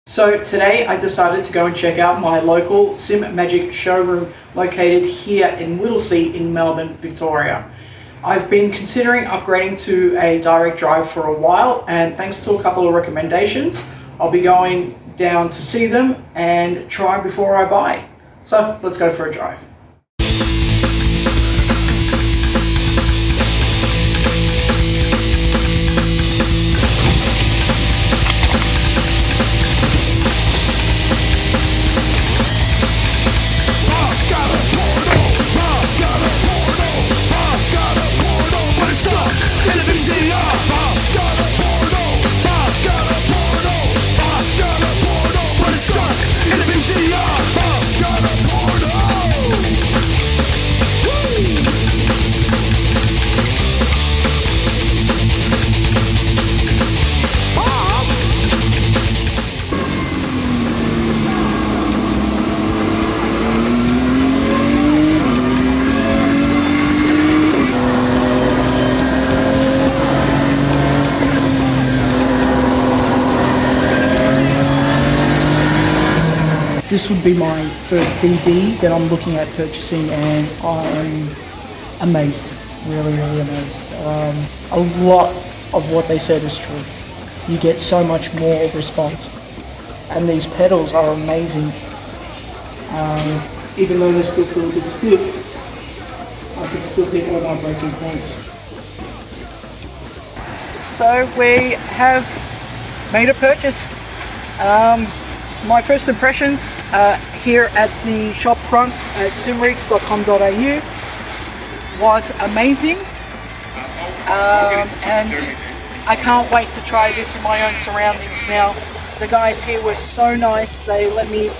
So today I decided to go and check out my local SIMAGIC showroom located here in Whittlesea in Melbourne, Victoria. I've been considering upgrading to a direct drive for a while, and thanks to a couple of recommendations, I'll be going down to see them and try before I buy. So let's go for a drive. This would be my first DD that I'm looking at purchasing, and I'm amazed, really amazed. A lot of what they said is true. You get so much more response, and these pedals are amazing. Even though they still feel a bit stiff, I can still hit all my braking points. So we have made a purchase. My first impressions here at the shop front at simrigs.com.au was amazing, and I can't wait to try this in my own surroundings now. The guys here were so nice. They let me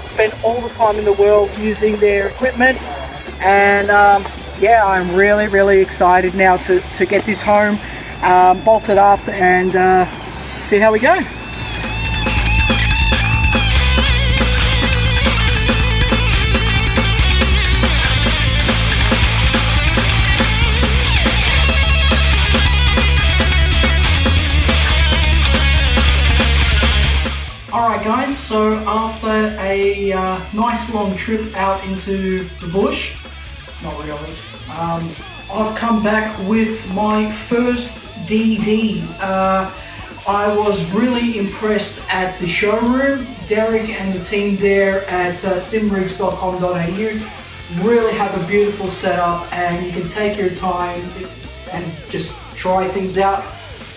spend all the time in the world using their equipment, and yeah, I'm really excited now to get this home, bolted up, and see how we go. Alright guys, so after a nice long trip out into the bush, not really, I've come back with my first DD. I was really impressed at the showroom. Derek and the team there at simrigs.com.au really have a beautiful setup, and you can take your time and just try things out.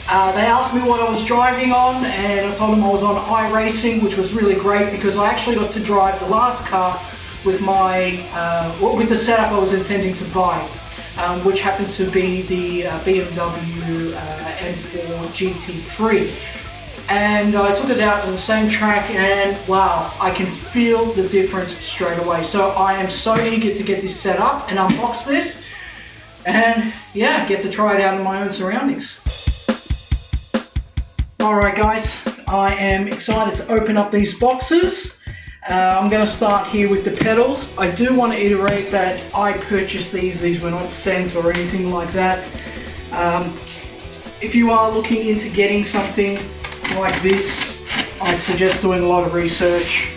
They asked me what I was driving on, and I told them I was on iRacing, which was really great because I actually got to drive the last car with my with the setup I was intending to buy, which happened to be the BMW M4 GT3. And I took it out to the same track, and wow, I can feel the difference straight away. So I am so eager to get this set up and unbox this, and yeah, get to try it out in my own surroundings. Alright guys, I am excited to open up these boxes. I'm going to start here with the pedals. I do want to iterate that I purchased these were not sent or anything like that. If you are looking into getting something like this, I suggest doing a lot of research,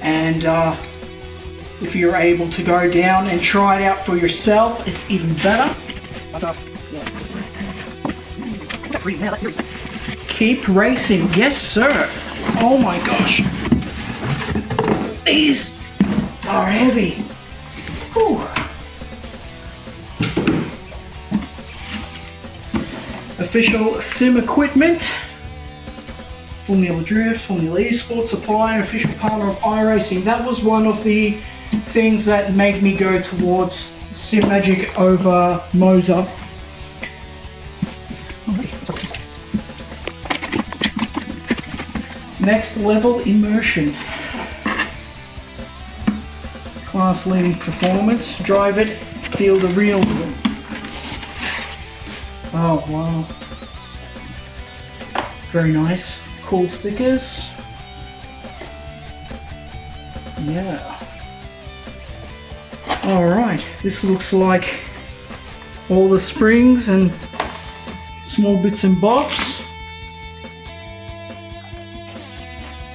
and if you're able to go down and try it out for yourself, it's even better. Keep racing, yes sir. Oh my gosh, these are heavy. Whew. Official sim equipment, Formula Drift, Formula Esports supply, and official partner of iRacing. That was one of the things that made me go towards SIMAGIC over Moser. Next level immersion. Class leading performance. Drive it, feel the realism. Oh wow. Very nice. Cool stickers. Yeah. Alright, this looks like all the springs and small bits and bobs.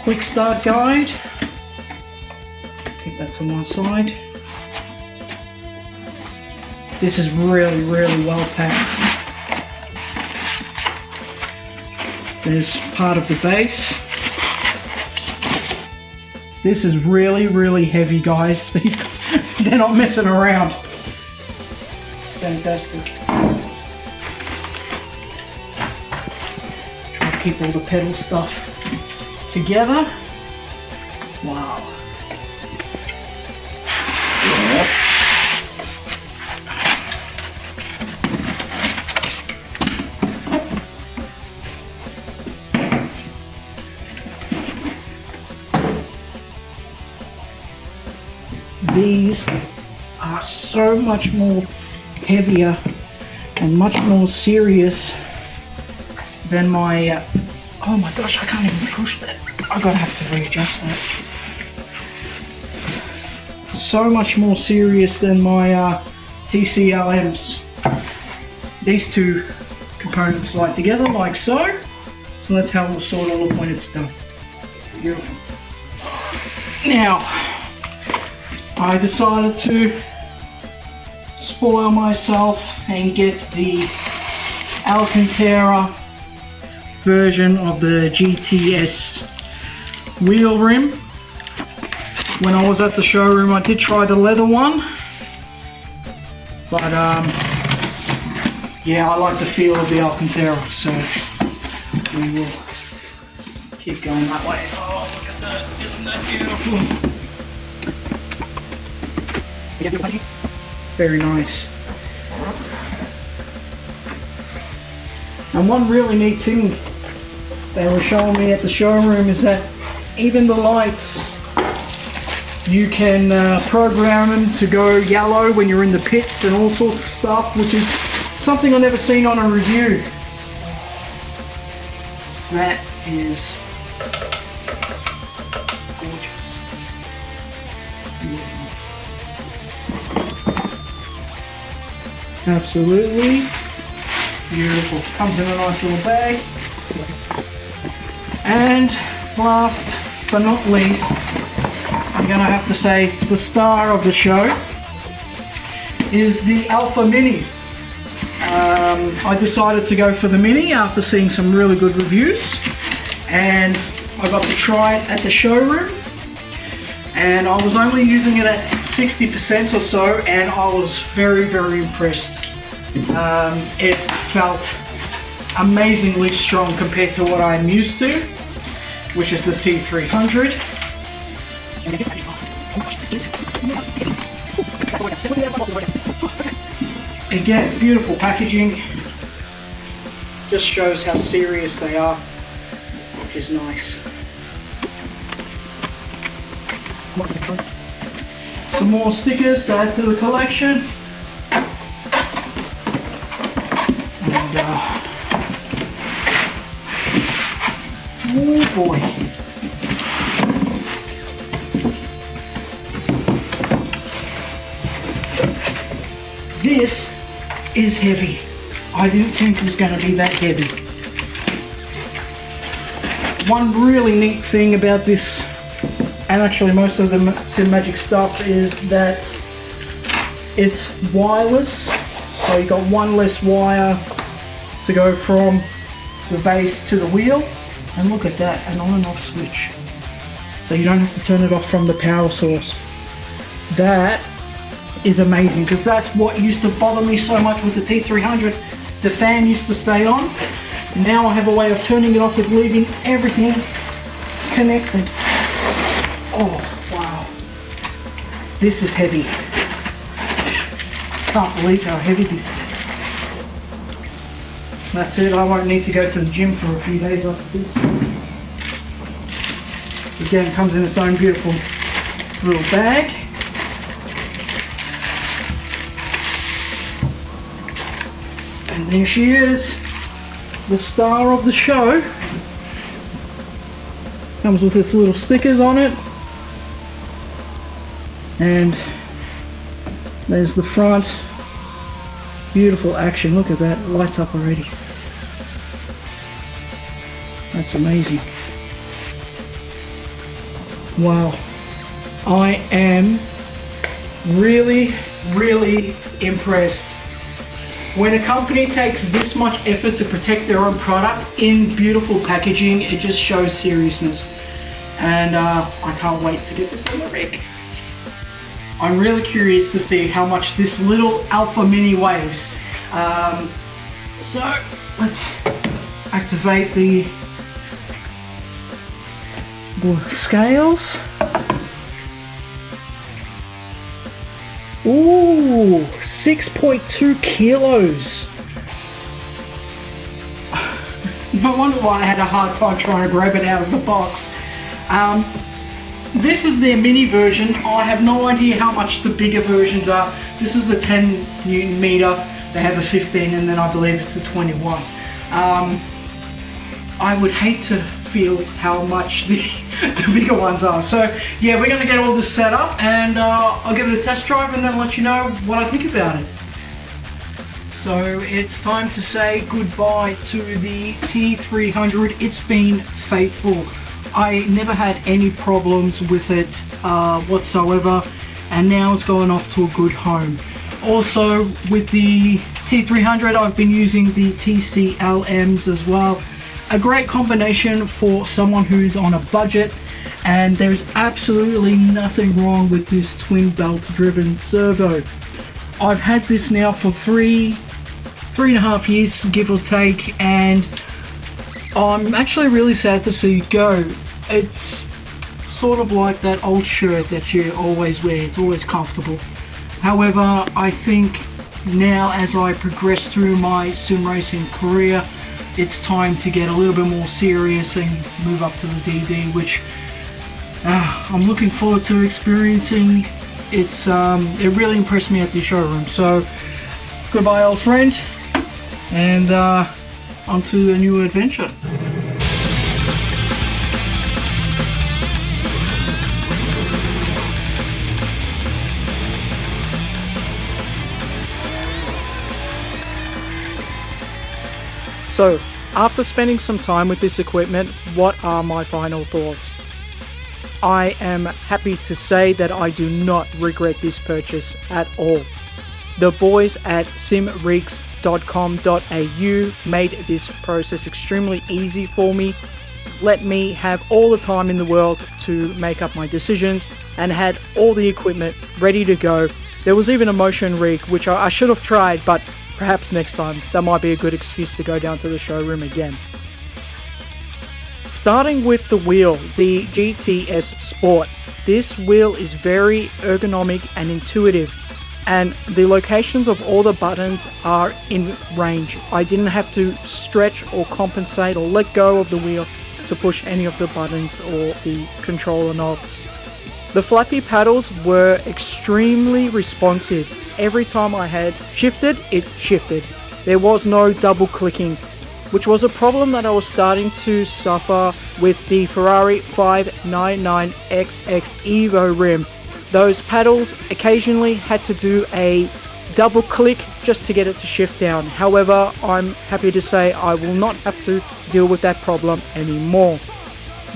quick start guide. Keep that to one side. This is really well packed. There's part of the base. This is really heavy, guys. These, they're not messing around. Fantastic. Try to keep all the pedal stuff together. Wow. These are so much more heavier and much more serious than my oh my gosh, I can't even push that. I'm gonna have to readjust that. So much more serious than my TCLMs. These two components slide together like so. So that's how it will sort of look when it's done. Beautiful. Now, I decided to spoil myself and get the Alcantara version of the GTS wheel rim. When I was at the showroom, I did try the leather one, but yeah, I like the feel of the Alcantara, so we will keep going that way. Oh, look at that, isn't that beautiful? Very nice. And one really neat thing they were showing me at the showroom is that even the lights, you can program them to go yellow when you're in the pits and all sorts of stuff, which is something I've never seen on a review. That is gorgeous. Absolutely beautiful. Comes in a nice little bag. And last but not least, I'm gonna have to say the star of the show is the Alpha Mini. I decided to go for the Mini after seeing some really good reviews, and I got to try it at the showroom, and I was only using it at 60% or so, and I was very impressed. It felt amazingly strong compared to what I'm used to, which is the T300. Again, beautiful packaging. Just shows how serious they are, which is nice. Some more stickers to add to the collection. And oh boy. This is heavy. I didn't think it was going to be that heavy. One really neat thing about this, and actually most of the SIMAGIC stuff, is that it's wireless. So you got one less wire to go from the base to the wheel. And look at that, an on and off switch. So you don't have to turn it off from the power source. That is amazing, because that's what used to bother me so much with the T300. The fan used to stay on. Now I have a way of turning it off with leaving everything connected. Oh, wow. This is heavy. Can't believe how heavy this is. That's it, I won't need to go to the gym for a few days after this. Again, it comes in its own beautiful little bag. And there she is, the star of the show. Comes with its little stickers on it. And there's the front. Beautiful action, look at that, it lights up already. That's amazing. Wow, I am really impressed. When a company takes this much effort to protect their own product in beautiful packaging, it just shows seriousness. And I can't wait to get this on the rig. I'm really curious to see how much this little Alpha Mini weighs. So let's activate the scales. Ooh, 6.2 kilos. No wonder why I had a hard time trying to grab it out of the box. This is their mini version. I have no idea how much the bigger versions are. This is the 10 Newton meter. They have a 15 and then I believe it's a 21. I would hate to feel how much the bigger ones are. So yeah, we're gonna get all this set up and I'll give it a test drive and then let you know what I think about it. So it's time to say goodbye to the T300. It's been faithful. I never had any problems with it whatsoever, and now it's going off to a good home. Also with the T300, I've been using the TCLMs as well. A great combination for someone who's on a budget, and there's absolutely nothing wrong with this twin belt driven servo. I've had this now for three and a half years, give or take, and I'm actually really sad to see it go. It's sort of like that old shirt that you always wear, it's always comfortable. However, I think now as I progress through my sim racing career, it's time to get a little bit more serious and move up to the DD, which I'm looking forward to experiencing. It really impressed me at the showroom. So goodbye old friend, and on to a new adventure. So, after spending some time with this equipment, what are my final thoughts? I am happy to say that I do not regret this purchase at all. The boys at simrigs.com.au made this process extremely easy for me, let me have all the time in the world to make up my decisions, and had all the equipment ready to go. There was even a motion rig, which I should have tried, but perhaps next time. That might be a good excuse to go down to the showroom again. Starting with the wheel, the GTS Sport. This wheel is very ergonomic and intuitive, and the locations of all the buttons are in range. I didn't have to stretch or compensate or let go of the wheel to push any of the buttons or the controller knobs. The flappy paddles were extremely responsive. Every time I had shifted, it shifted. There was no double clicking, which was a problem that I was starting to suffer with the Ferrari 599XX Evo rim. Those paddles occasionally had to do a double click just to get it to shift down. However, I'm happy to say I will not have to deal with that problem anymore.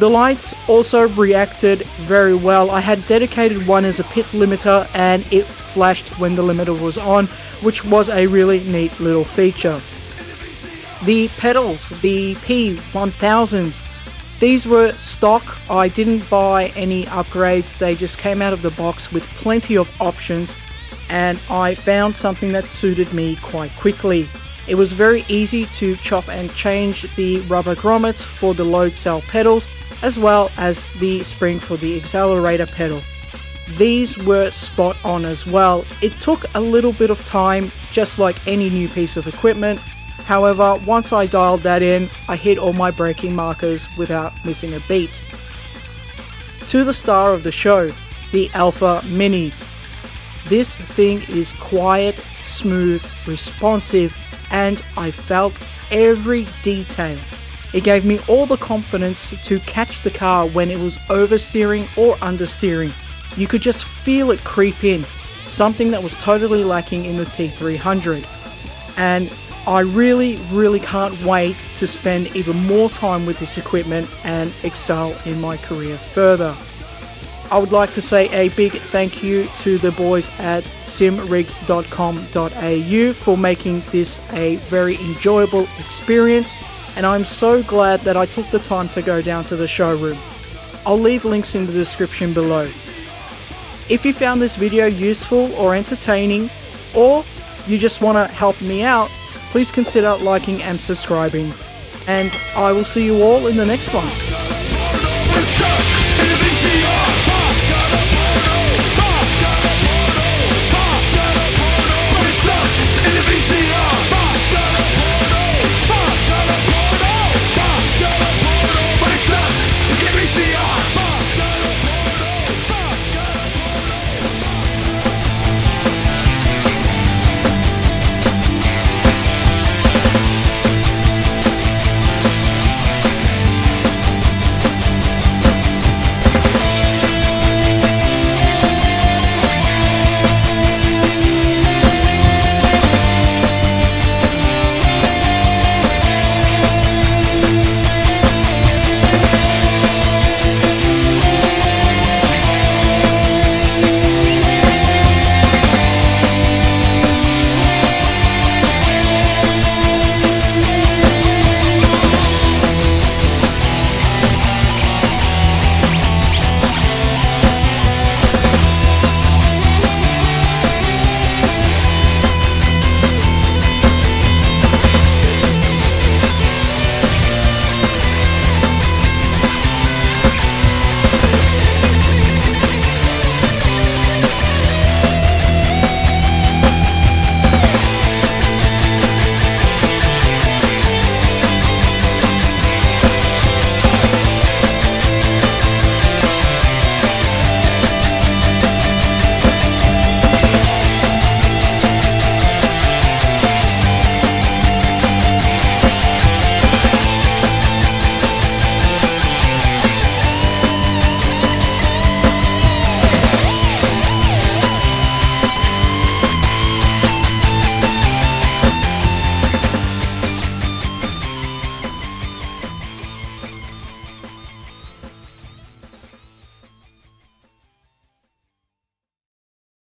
The lights also reacted very well. I had dedicated one as a pit limiter and it flashed when the limiter was on, which was a really neat little feature. The pedals, the P1000s, these were stock. I didn't buy any upgrades. They just came out of the box with plenty of options, and I found something that suited me quite quickly. It was very easy to chop and change the rubber grommets for the load cell pedals, as well as the spring for the accelerator pedal. These were spot on as well. It took a little bit of time, just like any new piece of equipment. However, once I dialed that in, I hit all my braking markers without missing a beat. To the star of the show, the Alpha Mini. This thing is quiet, smooth, responsive, and I felt every detail. It gave me all the confidence to catch the car when it was oversteering or understeering. You could just feel it creep in, something that was totally lacking in the T300. And I really can't wait to spend even more time with this equipment and excel in my career further. I would like to say a big thank you to the boys at simrigs.com.au for making this a very enjoyable experience, and I'm so glad that I took the time to go down to the showroom. I'll leave links in the description below. If you found this video useful or entertaining, or you just want to help me out, please consider liking and subscribing. And I will see you all in the next one.